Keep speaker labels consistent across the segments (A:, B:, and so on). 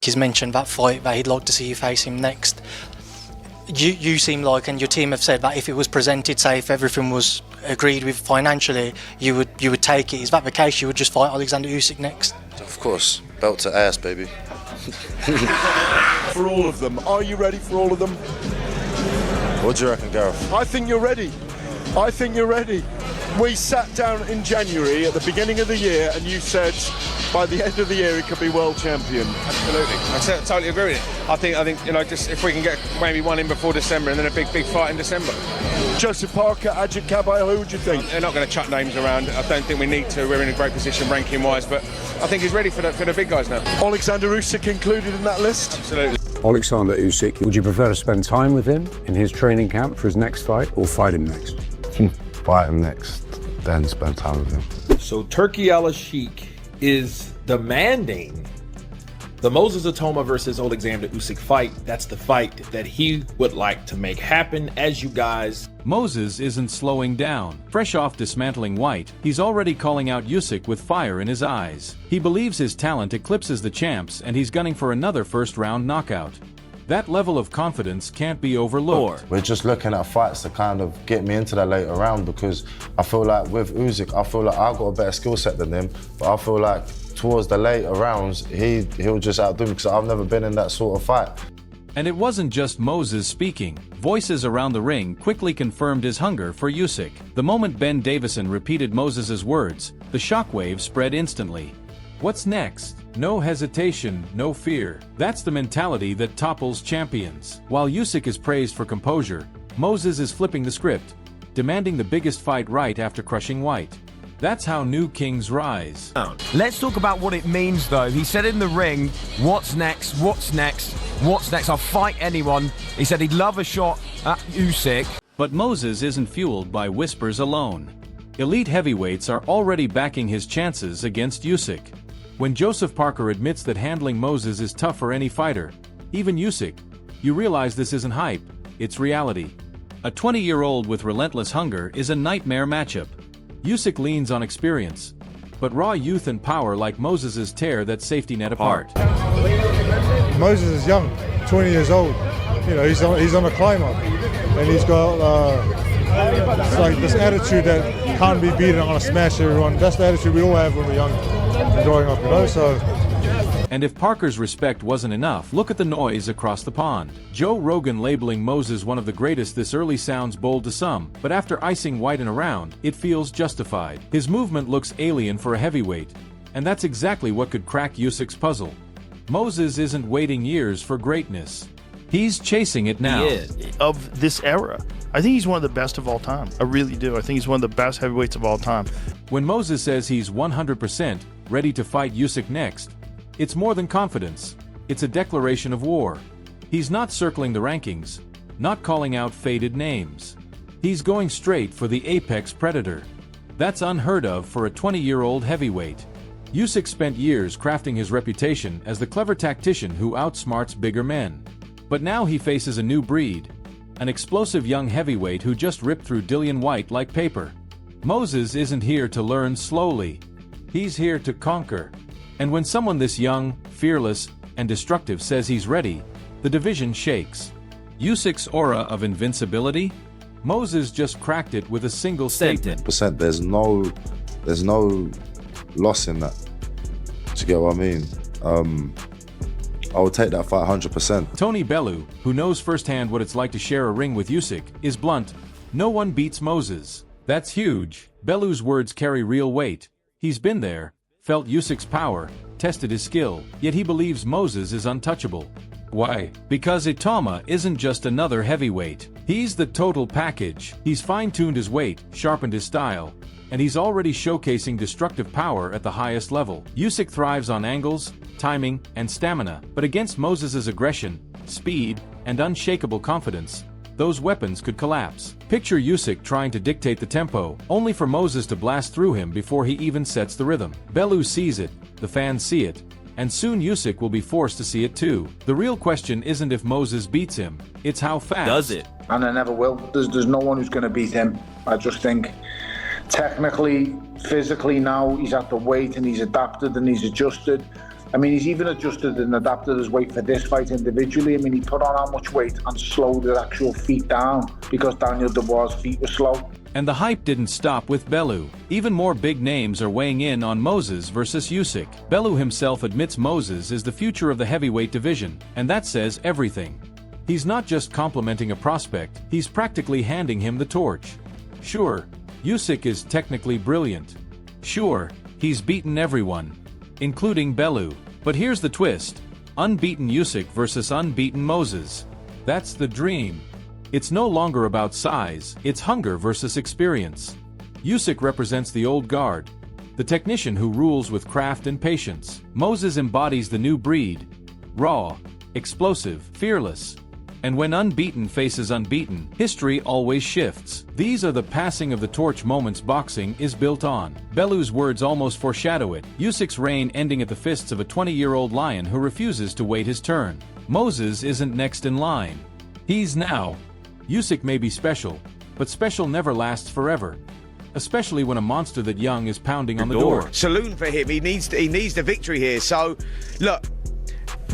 A: He's mentioned that fight that he'd like to see you face him next. You seem like, and your team have said that if it was presented, say if everything was agreed with financially, you would take it. Is that the case? You would just fight Oleksandr Usyk next?
B: Of course, belt to ass, baby.
C: For all of them. Are you ready for all of them?
B: What do you reckon, Gareth?
C: I think you're ready. I think you're ready. We sat down in January at the beginning of the year and you said by the end of the year he could be world champion.
D: Absolutely. I totally agree with it. I think you know, just if we can get maybe one in before December and then a big fight in December.
C: Joseph Parker, Ajit Kabayel, who would you think?
D: They're not going to chuck names around. I don't think we need to. We're in a great position ranking wise, but I think he's ready for the big guys now.
C: Oleksandr Usyk included in that list?
D: Absolutely.
E: Oleksandr Usyk, would you prefer to spend time with him in his training camp for his next fight or fight him next?
F: Fight him next, then spend time with him.
G: So Turki Al-Sheikh is demanding the Moses Itauma versus Oleksandr Usyk fight. That's the fight that he would like to make happen, as you guys.
H: Moses isn't slowing down. Fresh off dismantling Whyte, he's already calling out Usyk with fire in his eyes. He believes his talent eclipses the champ's and he's gunning for another first-round knockout. That level of confidence can't be overlooked.
B: We're just looking at fights to kind of get me into that later round, because I feel like with Usyk, I feel like I've got a better skill set than him, but I feel like towards the later rounds, he'll just outdo me because I've never been in that sort of fight.
H: And it wasn't just Moses speaking. Voices around the ring quickly confirmed his hunger for Usyk. The moment Ben Davison repeated Moses's words, the shockwave spread instantly. What's next? No hesitation, no fear. That's the mentality that topples champions. While Usyk is praised for composure, Moses is flipping the script, demanding the biggest fight right after crushing Whyte. That's how new kings rise.
I: Let's talk about what it means, though. He said in the ring, what's next, what's next, what's next, I'll fight anyone. He said he'd love a shot at Usyk.
H: But Moses isn't fueled by whispers alone. Elite heavyweights are already backing his chances against Usyk. When Joseph Parker admits that handling Moses is tough for any fighter, even Usyk, you realize this isn't hype, it's reality. A 20-year-old with relentless hunger is a nightmare matchup. Usyk leans on experience, but raw youth and power like Moses's tear that safety net apart.
J: Moses is young, 20 years old. You know, he's on a climb up, and he's got it's like this attitude that can't be beaten. I'm gonna smash everyone. That's the attitude we all have when we're young and growing up, you know. So.
H: And if Parker's respect wasn't enough, look at the noise across the pond. Joe Rogan labeling Moses one of the greatest this early sounds bold to some, but after icing Whyte in a round, it feels justified. His movement looks alien for a heavyweight, and that's exactly what could crack Usyk's puzzle. Moses isn't waiting years for greatness. He's chasing it now.
K: He is. Of this era, I think he's one of the best of all time. I really do. I think he's one of the best heavyweights of all time.
H: When Moses says he's 100% ready to fight Usyk next, it's more than confidence. It's a declaration of war. He's not circling the rankings, not calling out faded names. He's going straight for the apex predator. That's unheard of for a 20-year-old heavyweight. Usyk spent years crafting his reputation as the clever tactician who outsmarts bigger men. But now he faces a new breed, an explosive young heavyweight who just ripped through Dillian Whyte like paper. Moses isn't here to learn slowly. He's here to conquer. And when someone this young, fearless, and destructive says he's ready, the division shakes. Usyk's aura of invincibility? Moses just cracked it with a single statement.
B: There's no loss in that. Do you get what I mean? I would take that fight 100%.
H: Tony Bellew, who knows firsthand what it's like to share a ring with Usyk, is blunt. No one beats Moses. That's huge. Bellew's words carry real weight. He's been there, felt Usyk's power, tested his skill, yet he believes Moses is untouchable. Why? Because Itauma isn't just another heavyweight. He's the total package. He's fine-tuned his weight, sharpened his style, and he's already showcasing destructive power at the highest level. Usyk thrives on angles, timing, and stamina, but against Moses's aggression, speed, and unshakable confidence, those weapons could collapse. Picture Usyk trying to dictate the tempo, only for Moses to blast through him before he even sets the rhythm. Bellew sees it, the fans see it, and soon Usyk will be forced to see it too. The real question isn't if Moses beats him, it's how fast.
G: Does it?
L: And I never will. There's no one who's going to beat him. I just think technically, physically now, he's at the weight and he's adapted and he's adjusted. I mean, he's even adjusted and adapted his weight for this fight individually. I mean, he put on how much weight and slowed his actual feet down because Daniel Dubois' feet were slow.
H: And the hype didn't stop with Bellew. Even more big names are weighing in on Moses versus Usyk. Bellew himself admits Moses is the future of the heavyweight division, and that says everything. He's not just complimenting a prospect, he's practically handing him the torch. Sure, Usyk is technically brilliant. Sure, he's beaten everyone, including Bellew. But here's the twist: unbeaten Usyk versus unbeaten Moses. That's the dream. It's no longer about size, it's hunger versus experience. Usyk represents the old guard, the technician who rules with craft and patience. Moses embodies the new breed, raw, explosive, fearless. And when unbeaten faces unbeaten, history always shifts. These are the passing of the torch moments boxing is built on. Bellew's words almost foreshadow it. Usyk's reign ending at the fists of a 20-year-old lion who refuses to wait his turn. Moses isn't next in line. He's now. Usyk may be special, but special never lasts forever. Especially when a monster that young is pounding on the door.
M: Saloon for him. He needs the victory here. So, look,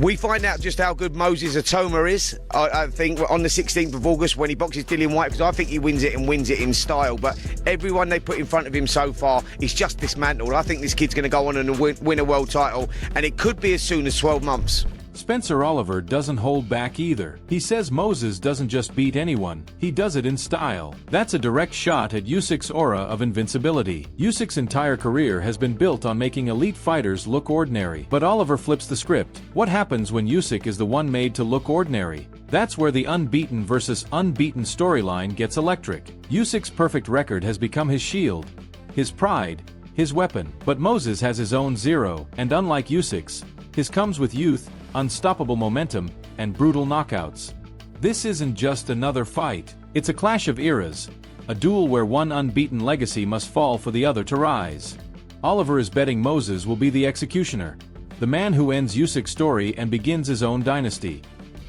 M: we find out just how good Moses Itauma is, I think, on the 16th of August when he boxes Dillian Whyte, because I think he wins it and wins it in style. But everyone they put in front of him so far is just dismantled. I think this kid's going to go on and win a world title, and it could be as soon as 12 months.
H: Spencer Oliver doesn't hold back either. He says Moses doesn't just beat anyone, he does it in style. That's a direct shot at Usyk's aura of invincibility. Usyk's entire career has been built on making elite fighters look ordinary. But Oliver flips the script. What happens when Usyk is the one made to look ordinary? That's where the unbeaten versus unbeaten storyline gets electric. Usyk's perfect record has become his shield, his pride, his weapon. But Moses has his own zero, and unlike Usyk's, his comes with youth, unstoppable momentum, and brutal knockouts. This isn't just another fight. It's a clash of eras, a duel where one unbeaten legacy must fall for the other to rise. Oliver is betting Moses will be the executioner, the man who ends Usyk's story and begins his own dynasty.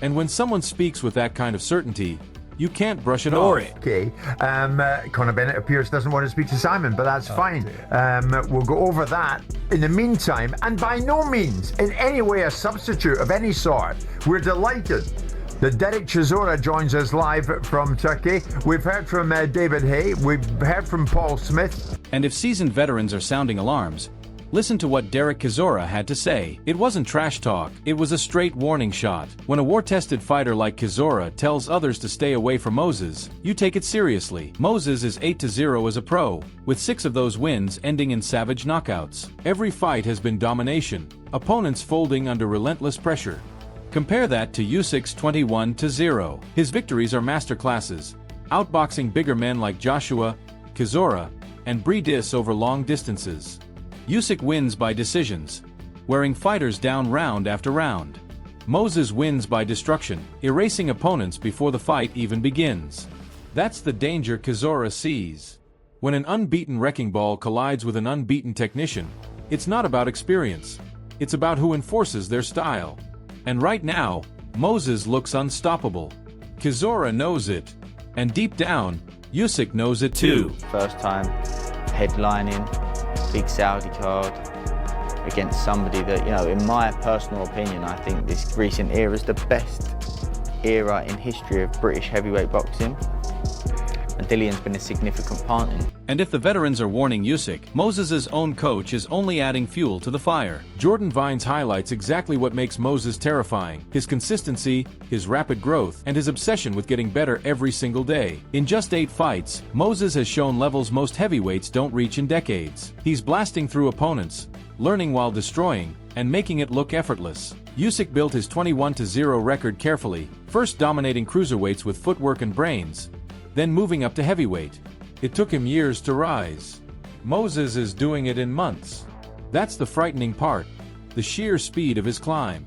H: And when someone speaks with that kind of certainty, you can't brush it off.
N: Okay, Conor Bennett appears doesn't want to speak to Simon, but that's fine. We'll go over that. In the meantime, and by no means in any way a substitute of any sort, we're delighted that Derek Chisora joins us live from Turkey. We've heard from David Hay, we've heard from Paul Smith.
H: And if seasoned veterans are sounding alarms, listen to what Derek Chisora had to say. It wasn't trash talk, it was a straight warning shot. When a war-tested fighter like Chisora tells others to stay away from Moses, you take it seriously. Moses is 8-0 as a pro, with 6 of those wins ending in savage knockouts. Every fight has been domination, opponents folding under relentless pressure. Compare that to Usyk's 21-0. His victories are masterclasses, outboxing bigger men like Joshua, Chisora, and Bridis over long distances. Usyk wins by decisions, wearing fighters down round after round. Moses wins by destruction, erasing opponents before the fight even begins. That's the danger Chisora sees. When an unbeaten wrecking ball collides with an unbeaten technician, it's not about experience, it's about who enforces their style. And right now, Moses looks unstoppable. Chisora knows it, and deep down, Usyk knows it too.
O: First time headlining big Saudi card against somebody that, you know, in my personal opinion, I think this recent era is the best era in history of British heavyweight boxing. And Dillian's been a significant part in.
H: And if the veterans are warning Usyk, Moses' own coach is only adding fuel to the fire. Jordan Vines highlights exactly what makes Moses terrifying: his consistency, his rapid growth, and his obsession with getting better every single day. In just 8 fights, Moses has shown levels most heavyweights don't reach in decades. He's blasting through opponents, learning while destroying, and making it look effortless. Usyk built his 21-0 record carefully, first dominating cruiserweights with footwork and brains, then moving up to heavyweight. It took him years to rise. Moses is doing it in months. That's the frightening part, the sheer speed of his climb.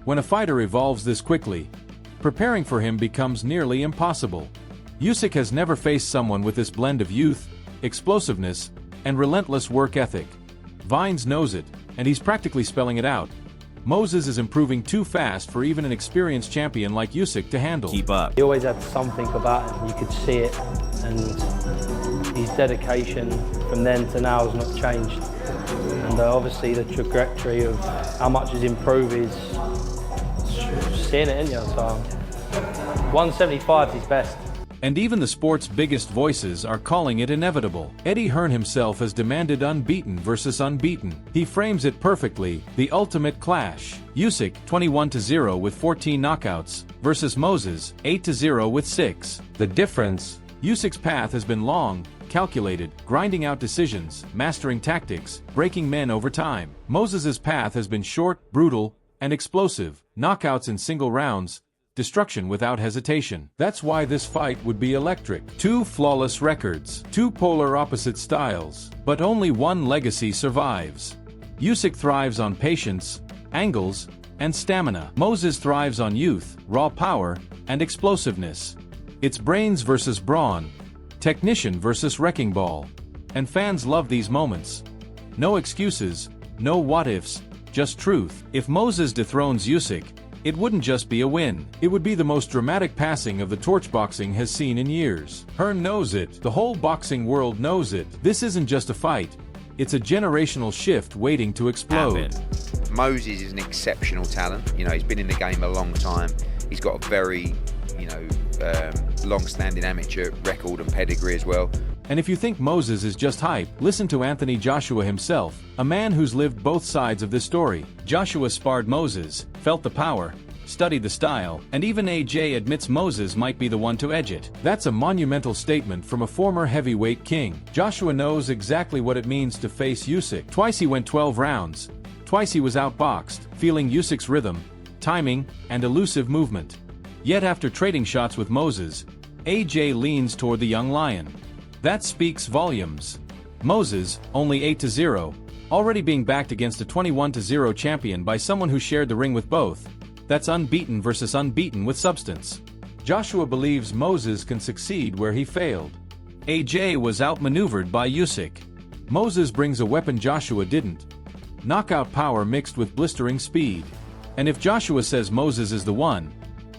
H: When a fighter evolves this quickly, preparing for him becomes nearly impossible. Usyk has never faced someone with this blend of youth, explosiveness, and relentless work ethic. Vines knows it, and he's practically spelling it out. Moses is improving too fast for even an experienced champion like Usyk to handle.
P: Keep up. He always had something about him, you could see it, and his dedication from then to now has not changed. And and obviously the trajectory of how much he's improved is seeing it, isn't you? So 175 is his best.
H: And even the sport's biggest voices are calling it inevitable. Eddie Hearn himself has demanded unbeaten versus unbeaten. He frames it perfectly, the ultimate clash. Usyk 21-0 with 14 knockouts versus Moses 8-0 with 6. The difference? Usyk's path has been long, calculated, grinding out decisions, mastering tactics, breaking men over time. Moses's path has been short, brutal, and explosive. Knockouts in single rounds, destruction without hesitation. That's why this fight would be electric. Two flawless records, two polar opposite styles, but only one legacy survives. Usyk thrives on patience, angles, and stamina. Moses thrives on youth, raw power, and explosiveness. It's brains versus brawn, technician versus wrecking ball. And fans love these moments. No excuses, no what-ifs, just truth. If Moses dethrones Usyk, it wouldn't just be a win. It would be the most dramatic passing of the torch boxing has seen in years. Hearn knows it. The whole boxing world knows it. This isn't just a fight. It's a generational shift waiting to explode.
Q: Moses is an exceptional talent. You know, he's been in the game a long time. He's got a very, long-standing amateur record and pedigree as well.
H: And if you think Moses is just hype, listen to Anthony Joshua himself, a man who's lived both sides of this story. Joshua sparred Moses, felt the power, studied the style, and even AJ admits Moses might be the one to edge it. That's a monumental statement from a former heavyweight king. Joshua knows exactly what it means to face Usyk. Twice he went 12 rounds. Twice he was outboxed, feeling Usyk's rhythm, timing, and elusive movement. Yet after trading shots with Moses, AJ leans toward the young lion. That speaks volumes. Moses, only 8-0, already being backed against a 21-0 champion by someone who shared the ring with both. That's unbeaten versus unbeaten with substance. Joshua believes Moses can succeed where he failed. AJ was outmaneuvered by Usyk. Moses brings a weapon Joshua didn't. Knockout power mixed with blistering speed. And if Joshua says Moses is the one,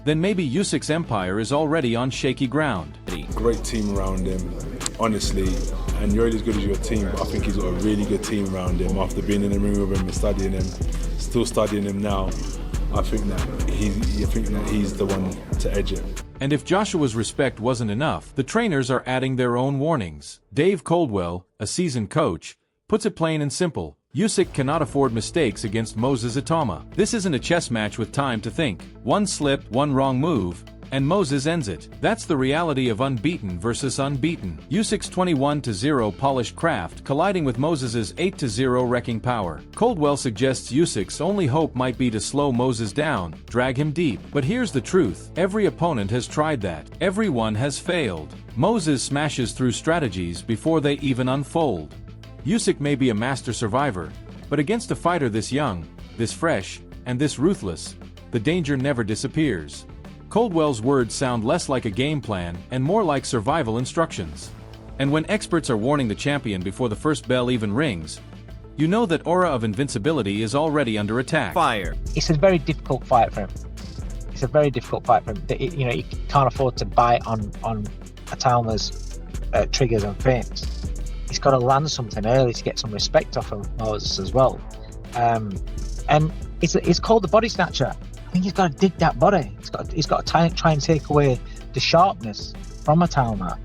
H: then maybe Usyk's empire is already on shaky ground.
R: Great team around him, honestly, and you're only as good as your team, but I think he's got a really good team around him after being in the ring with him and studying him, still studying him now. I think that he's the one to edge it.
H: And if Joshua's respect wasn't enough, the trainers are adding their own warnings. Dave Coldwell, a seasoned coach, puts it plain and simple. Usyk cannot afford mistakes against Moses Itauma. This isn't a chess match with time to think. One slip, one wrong move, and Moses ends it. That's the reality of unbeaten versus unbeaten. Usyk's 21-0 polished craft colliding with Moses's 8-0 wrecking power. Coldwell suggests Usyk's only hope might be to slow Moses down, drag him deep. But here's the truth. Every opponent has tried that. Everyone has failed. Moses smashes through strategies before they even unfold. Usyk may be a master survivor, but against a fighter this young, this fresh, and this ruthless, the danger never disappears. Coldwell's words sound less like a game plan and more like survival instructions. And when experts are warning the champion before the first bell even rings, you know that aura of invincibility is already under attack.
S: Fire. It's a very difficult fight for him. It's a very difficult fight for him. He can't afford to bite on Itauma's triggers and feints. He's got to land something early to get some respect off of Moses as well. And it's called the body snatcher. I think he's got to dig that body. He's got to try and take away the sharpness from Itauma.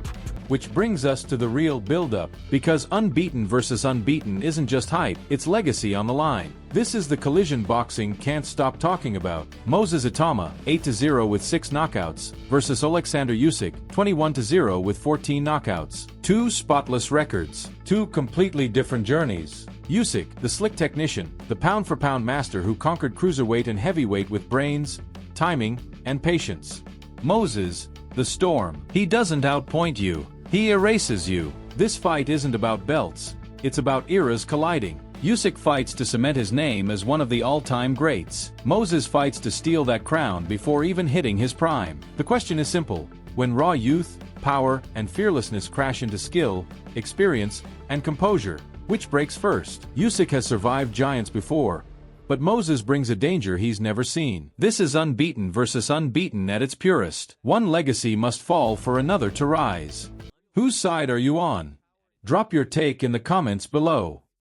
H: Which brings us to the real build-up, because unbeaten versus unbeaten isn't just hype, it's legacy on the line. This is the collision boxing can't stop talking about. Moses Itauma, 8-0 with 6 knockouts, versus Oleksandr Usyk, 21-0 with 14 knockouts. Two spotless records, two completely different journeys. Usyk, the slick technician, the pound-for-pound master who conquered cruiserweight and heavyweight with brains, timing, and patience. Moses, the storm. He doesn't outpoint you. He erases you. This fight isn't about belts. It's about eras colliding. Usyk fights to cement his name as one of the all-time greats. Moses fights to steal that crown before even hitting his prime. The question is simple. When raw youth, power, and fearlessness crash into skill, experience, and composure, which breaks first? Usyk has survived giants before, but Moses brings a danger he's never seen. This is unbeaten versus unbeaten at its purest. One legacy must fall for another to rise. Whose side are you on? Drop your take in the comments below.